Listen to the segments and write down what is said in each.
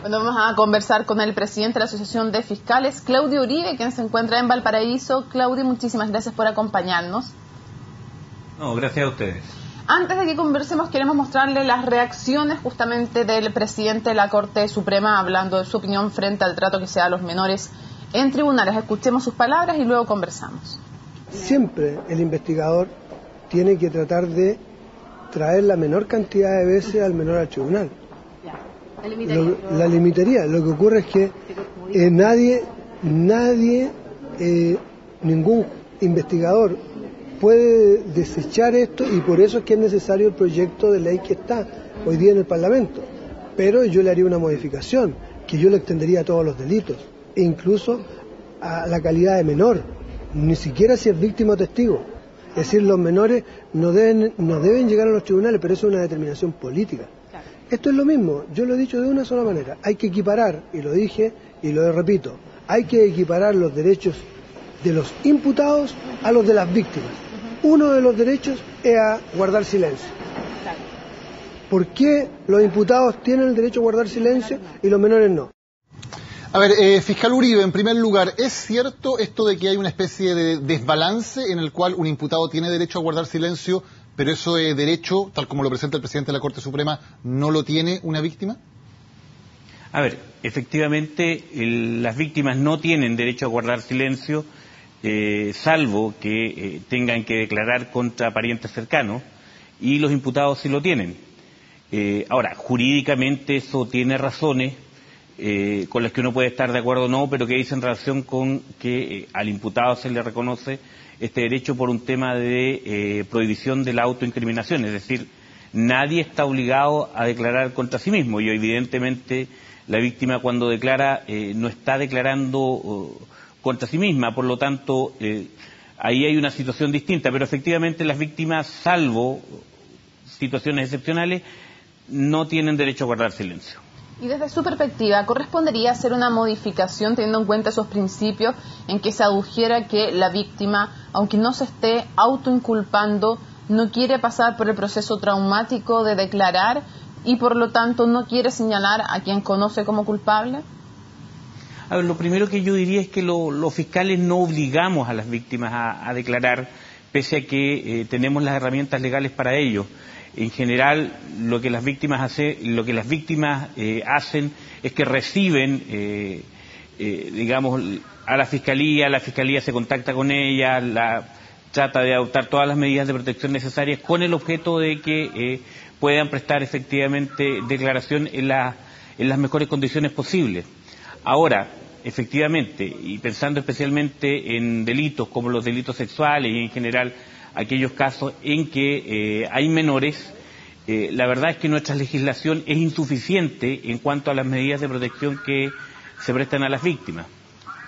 Bueno, vamos a conversar con el presidente de la Asociación de Fiscales, Claudio Uribe, quien se encuentra en Valparaíso. Claudio, muchísimas gracias por acompañarnos. No, gracias a ustedes. Antes de que conversemos, queremos mostrarle las reacciones justamente del presidente de la Corte Suprema, hablando de su opinión frente al trato que se da a los menores en tribunales. Escuchemos sus palabras y luego conversamos. Siempre el investigador tiene que tratar de traer la menor cantidad de veces al menor al tribunal. La limitaría. Lo que ocurre es que ningún investigador puede desechar esto, y por eso es que es necesario el proyecto de ley que está hoy día en el Parlamento. Pero yo le haría una modificación, que yo le extendería a todos los delitos, e incluso a la calidad de menor, ni siquiera si es víctima o testigo. Es decir, los menores no deben llegar a los tribunales, pero eso es una determinación política. Esto es lo mismo, yo lo he dicho de una sola manera, hay que equiparar, y lo dije y lo repito, hay que equiparar los derechos de los imputados a los de las víctimas. Uno de los derechos es a guardar silencio. ¿Por qué los imputados tienen el derecho a guardar silencio y los menores no? A ver, fiscal Uribe, en primer lugar, ¿es cierto esto de que hay una especie de desbalance en el cual un imputado tiene derecho a guardar silencio, pero eso de derecho, tal como lo presenta el presidente de la Corte Suprema, no lo tiene una víctima? A ver, efectivamente, las víctimas no tienen derecho a guardar silencio, salvo que tengan que declarar contra parientes cercanos, y los imputados sí lo tienen. Ahora, jurídicamente eso tiene razones con las que uno puede estar de acuerdo o no, pero que dicen relación con que al imputado se le reconoce este derecho por un tema de prohibición de la autoincriminación, es decir, nadie está obligado a declarar contra sí mismo, y evidentemente la víctima cuando declara no está declarando contra sí misma, por lo tanto ahí hay una situación distinta, pero efectivamente las víctimas, salvo situaciones excepcionales, no tienen derecho a guardar silencio. Y desde su perspectiva, ¿correspondería hacer una modificación teniendo en cuenta esos principios en que se adujera que la víctima, aunque no se esté autoinculpando, no quiere pasar por el proceso traumático de declarar y por lo tanto no quiere señalar a quien conoce como culpable? A ver, lo primero que yo diría es que los fiscales no obligamos a las víctimas a declarar, pese a que tenemos las herramientas legales para ello. En general, lo que las víctimas hacen es que reciben, digamos, a la fiscalía se contacta con ella, trata de adoptar todas las medidas de protección necesarias con el objeto de que puedan prestar efectivamente declaración en las mejores condiciones posibles. Ahora, efectivamente, y pensando especialmente en delitos como los delitos sexuales y en general aquellos casos en que hay menores, la verdad es que nuestra legislación es insuficiente en cuanto a las medidas de protección que se prestan a las víctimas.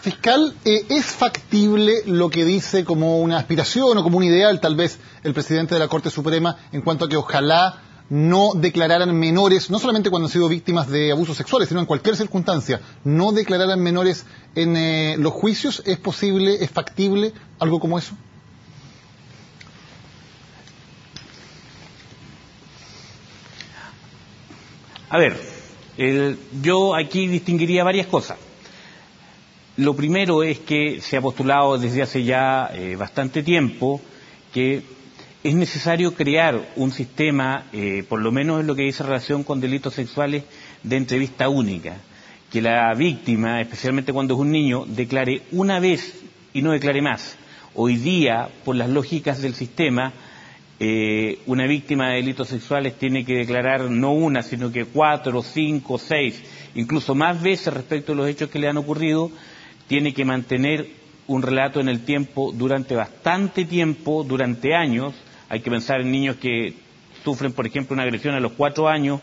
Fiscal, ¿es factible lo que dice como una aspiración o como un ideal tal vez el presidente de la Corte Suprema en cuanto a que ojalá no declararan menores, no solamente cuando han sido víctimas de abusos sexuales, sino en cualquier circunstancia, no declararan menores en los juicios? ¿Es posible, es factible algo como eso? A ver, yo aquí distinguiría varias cosas. Lo primero es que se ha postulado desde hace ya bastante tiempo que es necesario crear un sistema, por lo menos en lo que dice relación con delitos sexuales, de entrevista única. Que la víctima, especialmente cuando es un niño, declare una vez y no declare más. Hoy día, por las lógicas del sistema, una víctima de delitos sexuales tiene que declarar no una, sino que 4, 5, 6, incluso más veces respecto a los hechos que le han ocurrido. Tiene que mantener un relato en el tiempo durante bastante tiempo, durante años. Hay que pensar en niños que sufren, por ejemplo, una agresión a los 4 años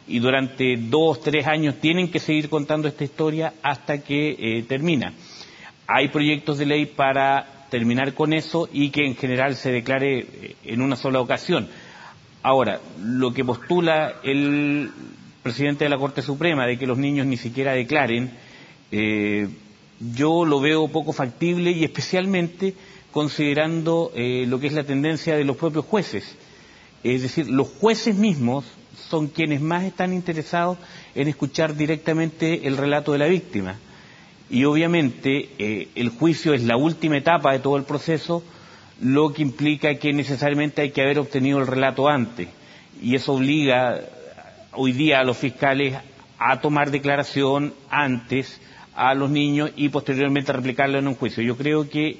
y durante 2, 3 años tienen que seguir contando esta historia hasta que termina. Hay proyectos de ley para terminar con eso y que en general se declare en una sola ocasión. Ahora, lo que postula el presidente de la Corte Suprema de que los niños ni siquiera declaren, yo lo veo poco factible, y especialmente considerando lo que es la tendencia de los propios jueces, Es decir, los jueces mismos son quienes más están interesados en escuchar directamente el relato de la víctima. Y obviamente el juicio es la última etapa de todo el proceso, lo que implica que necesariamente hay que haber obtenido el relato antes. Y eso obliga hoy día a los fiscales a tomar declaración antes a los niños y posteriormente a replicarlo en un juicio. Yo creo que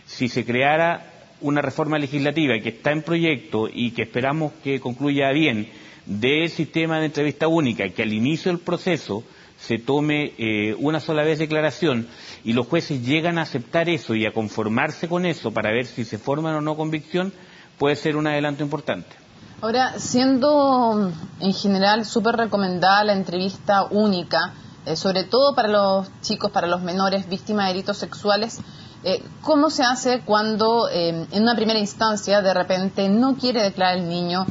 si se creara una reforma legislativa que está en proyecto y que esperamos que concluya bien, del sistema de entrevista única, que al inicio del proceso se tome una sola vez declaración y los jueces llegan a aceptar eso y a conformarse con eso para ver si se forman o no convicción, puede ser un adelanto importante. Ahora, siendo en general súper recomendada la entrevista única, sobre todo para los chicos, para los menores víctimas de delitos sexuales, ¿cómo se hace cuando en una primera instancia de repente no quiere declarar el niño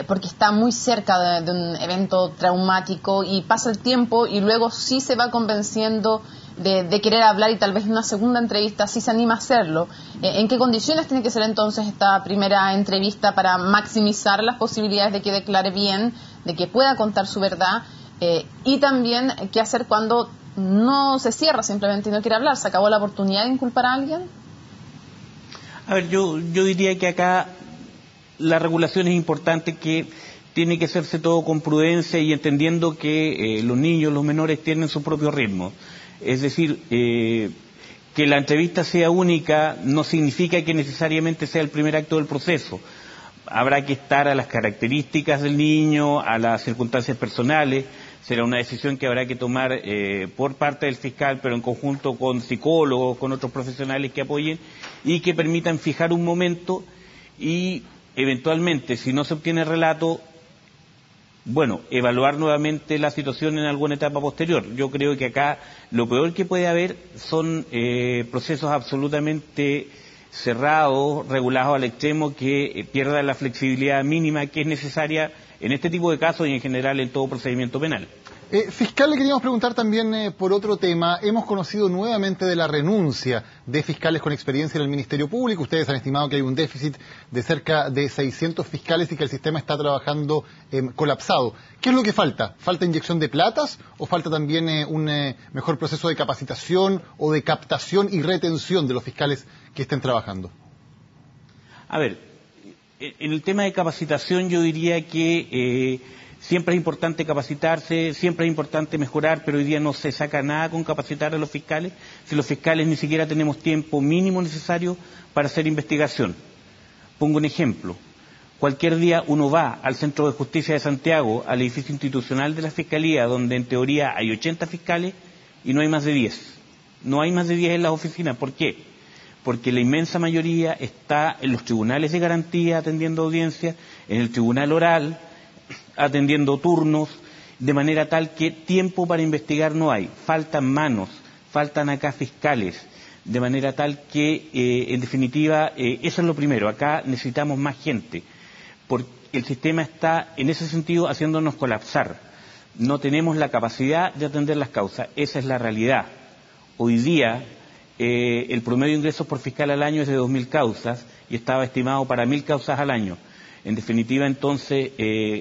porque está muy cerca de un evento traumático y pasa el tiempo y luego sí se va convenciendo de querer hablar y tal vez en una segunda entrevista sí se anima a hacerlo? ¿En qué condiciones tiene que ser entonces esta primera entrevista para maximizar las posibilidades de que declare bien, de que pueda contar su verdad? Y también, ¿qué hacer cuando no se cierra simplemente y no quiere hablar? ¿Se acabó la oportunidad de inculpar a alguien? A ver, yo diría que acá la regulación es importante, que tiene que hacerse todo con prudencia y entendiendo que los niños, los menores tienen su propio ritmo. Es decir, que la entrevista sea única no significa que necesariamente sea el primer acto del proceso. Habrá que estar a las características del niño, a las circunstancias personales. Será una decisión que habrá que tomar por parte del fiscal, pero en conjunto con psicólogos, con otros profesionales que apoyen y que permitan fijar un momento y eventualmente, si no se obtiene relato, bueno, evaluar nuevamente la situación en alguna etapa posterior. Yo creo que acá lo peor que puede haber son procesos absolutamente cerrados, regulados al extremo, que pierdan la flexibilidad mínima que es necesaria en este tipo de casos y en general en todo procedimiento penal. Fiscal, le queríamos preguntar también por otro tema. Hemos conocido nuevamente de la renuncia de fiscales con experiencia en el Ministerio Público. Ustedes han estimado que hay un déficit de cerca de 600 fiscales y que el sistema está trabajando colapsado. ¿Qué es lo que falta? ¿Falta inyección de platas o falta también un mejor proceso de capacitación o de captación y retención de los fiscales que estén trabajando? A ver, en el tema de capacitación yo diría que siempre es importante capacitarse, siempre es importante mejorar, pero hoy día no se saca nada con capacitar a los fiscales, si los fiscales ni siquiera tenemos tiempo mínimo necesario para hacer investigación. Pongo un ejemplo. Cualquier día uno va al Centro de Justicia de Santiago, al edificio institucional de la Fiscalía, donde en teoría hay 80 fiscales y no hay más de 10. No hay más de 10 en las oficinas. ¿Por qué? Porque la inmensa mayoría está en los tribunales de garantía atendiendo audiencias, en el tribunal oral, atendiendo turnos, de manera tal que tiempo para investigar no hay. Faltan manos, faltan acá fiscales, de manera tal que, en definitiva, eso es lo primero. Acá necesitamos más gente, porque el sistema está, en ese sentido, haciéndonos colapsar. No tenemos la capacidad de atender las causas. Esa es la realidad. Hoy día, el promedio de ingresos por fiscal al año es de 2.000 causas y estaba estimado para 1.000 causas al año. En definitiva, entonces,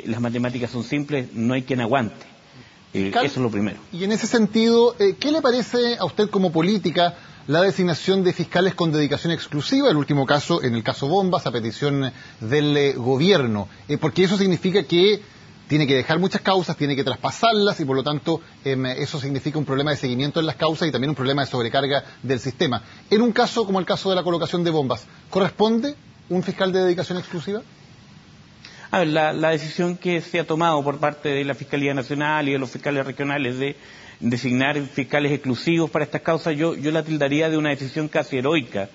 las matemáticas son simples, no hay quien aguante. Eso es lo primero. Y en ese sentido, ¿qué le parece a usted como política la designación de fiscales con dedicación exclusiva? El último caso, en el caso Bombas, a petición del gobierno. Porque eso significa que tiene que dejar muchas causas, tiene que traspasarlas y por lo tanto eso significa un problema de seguimiento en las causas y también un problema de sobrecarga del sistema. En un caso como el caso de la colocación de Bombas, ¿corresponde un fiscal de dedicación exclusiva? A ver, la decisión que se ha tomado por parte de la Fiscalía Nacional y de los fiscales regionales de designar fiscales exclusivos para estas causas, yo la tildaría de una decisión casi heroica,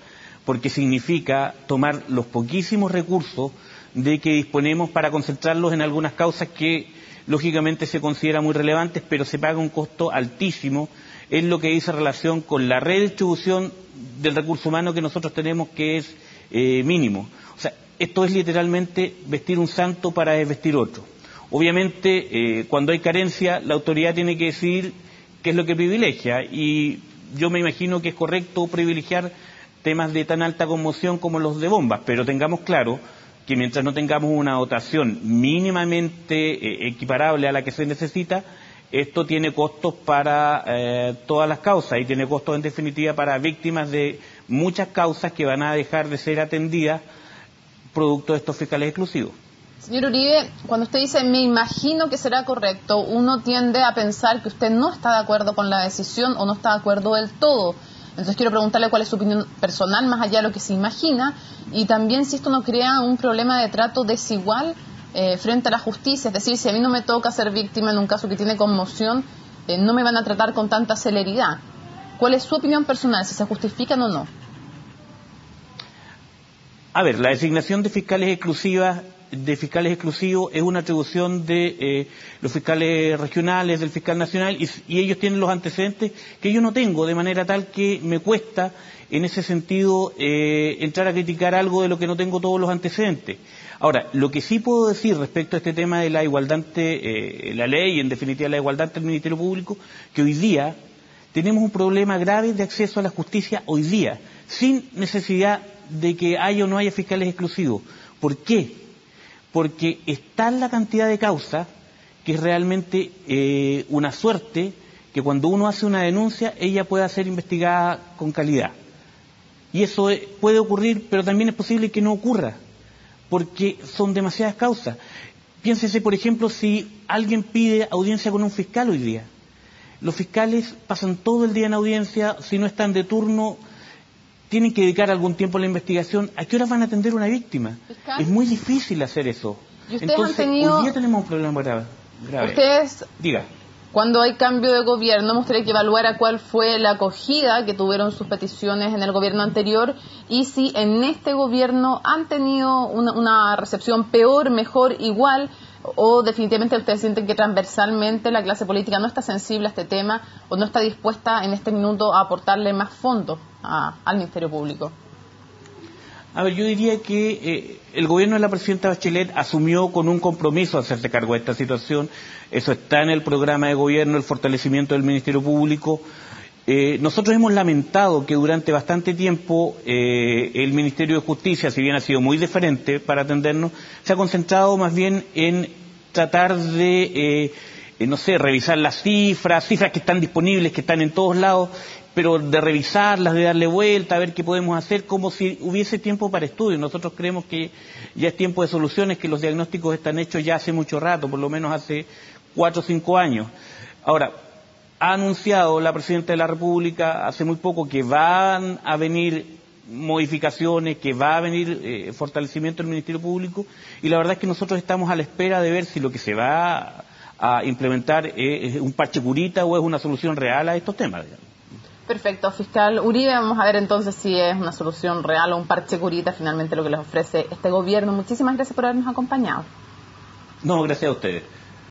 porque significa tomar los poquísimos recursos de que disponemos para concentrarlos en algunas causas que lógicamente se consideran muy relevantes, pero se paga un costo altísimo en lo que dice relación con la redistribución del recurso humano que nosotros tenemos, que es mínimo. O sea, esto es literalmente vestir un santo para desvestir otro. Obviamente, cuando hay carencia, la autoridad tiene que decidir qué es lo que privilegia, y yo me imagino que es correcto privilegiar temas de tan alta conmoción como los de Bombas, pero tengamos claro que mientras no tengamos una dotación mínimamente equiparable a la que se necesita, esto tiene costos para todas las causas y tiene costos en definitiva para víctimas de muchas causas que van a dejar de ser atendidas producto de estos fiscales exclusivos. Señor Uribe, cuando usted dice me imagino que será correcto, uno tiende a pensar que usted no está de acuerdo con la decisión o no está de acuerdo del todo. Entonces quiero preguntarle cuál es su opinión personal más allá de lo que se imagina y también si esto no crea un problema de trato desigual frente a la justicia. Es decir, si a mí no me toca ser víctima en un caso que tiene conmoción, no me van a tratar con tanta celeridad. ¿Cuál es su opinión personal, si se justifican o no? A ver, la designación de fiscales exclusivos es una atribución de los fiscales regionales, del fiscal nacional, y ellos tienen los antecedentes que yo no tengo, de manera tal que me cuesta, en ese sentido, entrar a criticar algo de lo que no tengo todos los antecedentes. Ahora, lo que sí puedo decir respecto a este tema de la igualdad ante la ley, y en definitiva la igualdad ante el Ministerio Público, que hoy día tenemos un problema grave de acceso a la justicia hoy día, sin necesidad de que haya o no haya fiscales exclusivos. ¿Por qué? Porque está la cantidad de causas que es realmente una suerte que cuando uno hace una denuncia ella pueda ser investigada con calidad. Y eso puede ocurrir, pero también es posible que no ocurra, porque son demasiadas causas. Piénsese, por ejemplo, si alguien pide audiencia con un fiscal hoy día. Los fiscales pasan todo el día en audiencia, si no están de turno, tienen que dedicar algún tiempo a la investigación. ¿A qué horas van a atender una víctima? ¿Fiscal? Es muy difícil hacer eso. ¿Y ustedes entonces, han tenido... hoy día tenemos un problema grave. Ustedes... Diga. Cuando hay cambio de gobierno, me gustaría que evaluara cuál fue la acogida que tuvieron sus peticiones en el gobierno anterior y si en este gobierno han tenido una recepción peor, mejor, igual, o definitivamente ustedes sienten que transversalmente la clase política no está sensible a este tema o no está dispuesta en este minuto a aportarle más fondos al Ministerio Público. A ver, yo diría que el gobierno de la presidenta Bachelet asumió con un compromiso hacerse cargo de esta situación. Eso está en el programa de gobierno, el fortalecimiento del Ministerio Público. Nosotros hemos lamentado que durante bastante tiempo el Ministerio de Justicia, si bien ha sido muy diferente para atendernos, se ha concentrado más bien en tratar de, revisar las cifras que están disponibles, que están en todos lados, pero de revisarlas, de darle vuelta, a ver qué podemos hacer, como si hubiese tiempo para estudio. Nosotros creemos que ya es tiempo de soluciones, que los diagnósticos están hechos ya hace mucho rato, por lo menos hace 4 o 5 años. Ahora, ha anunciado la Presidenta de la República hace muy poco que van a venir modificaciones, que va a venir fortalecimiento del Ministerio Público, y la verdad es que nosotros estamos a la espera de ver si lo que se va a implementar es un parche curita o es una solución real a estos temas, digamos. Perfecto, fiscal Uribe, vamos a ver entonces si es una solución real o un parche curita finalmente lo que les ofrece este gobierno. Muchísimas gracias por habernos acompañado. No, gracias a ustedes.